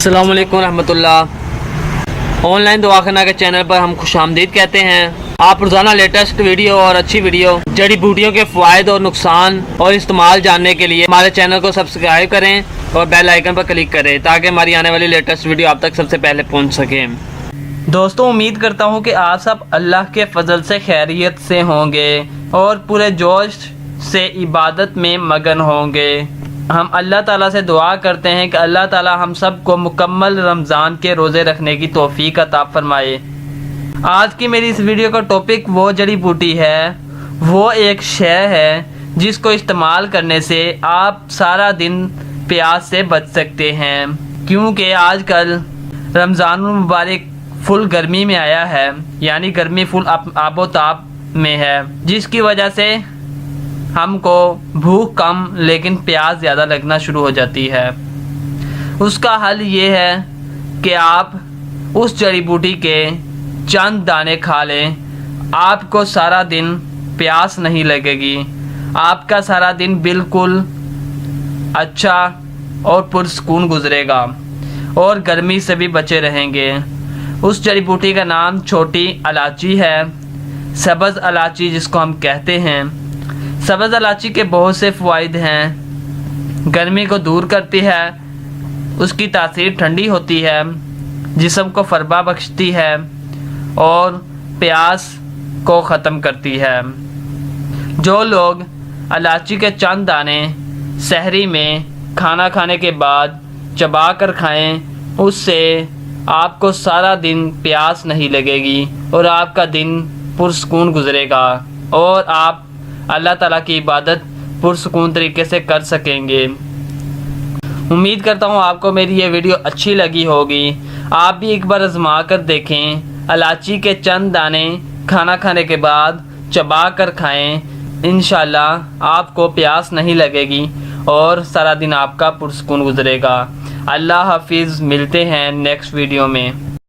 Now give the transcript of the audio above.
अस्सलाम वालेकुम रहमतुल्लाह। ऑनलाइन दवाखाना के चैनल पर हम खुशामदीद कहते हैं। आप रोज़ाना लेटेस्ट वीडियो और अच्छी वीडियो जड़ी बूटियों के फ़ायदे और नुकसान और इस्तेमाल जानने के लिए हमारे चैनल को सब्सक्राइब करें और बेल आइकन पर क्लिक करें ताकि हमारी आने वाली लेटेस्ट वीडियो आप तक सबसे पहले पहुंच सके। दोस्तों, उम्मीद करता हूं कि आप सब अल्लाह के फजल से खैरियत से होंगे और पूरे जोश से इबादत में मगन होंगे। हम अल्लाह ताला से दुआ करते हैं कि अल्लाह ताला हम सब को मुकम्मल रमज़ान के रोज़े रखने की तौफीक अता फरमाए। आज की मेरी इस वीडियो का टॉपिक वो जड़ी बूटी है, वो एक शय है जिसको इस्तेमाल करने से आप सारा दिन प्यास से बच सकते हैं, क्योंकि आजकल रमज़ान मुबारक फुल गर्मी में आया है, यानी गर्मी फुल आबोताब में है, जिसकी वजह से हमको भूख कम लेकिन प्यास ज़्यादा लगना शुरू हो जाती है। उसका हल ये है कि आप उस जड़ी बूटी के चंद दाने खा लें। आपको सारा दिन प्यास नहीं लगेगी, आपका सारा दिन बिल्कुल अच्छा और पुरसकून गुजरेगा और गर्मी से भी बचे रहेंगे। उस जड़ी बूटी का नाम छोटी इलायची है, सब्ज़ इलायची जिसको हम कहते हैं। सब्ज़ इलायची के बहुत से फ़वाइद हैं। गर्मी को दूर करती है, उसकी तासीर ठंडी होती है, जिस्म को फरबा बख्शती है और प्यास को ख़त्म करती है। जो लोग इलायची के चंद दाने सहरी में खाना खाने के बाद चबा कर खाएँ, उससे आपको सारा दिन प्यास नहीं लगेगी और आपका दिन पुरसकून गुजरेगा और आप अल्लाह ताला की इबादत पुरसकून तरीके से कर सकेंगे। उम्मीद करता हूँ आपको मेरी ये वीडियो अच्छी लगी होगी। आप भी एक बार आजमा कर देखें। इलायची के चंद दाने खाना खाने के बाद चबा कर खाएँ, इंशाल्लाह आपको प्यास नहीं लगेगी और सारा दिन आपका पुरसकून गुजरेगा। अल्लाह हाफिज़। मिलते हैं नेक्स्ट वीडियो में।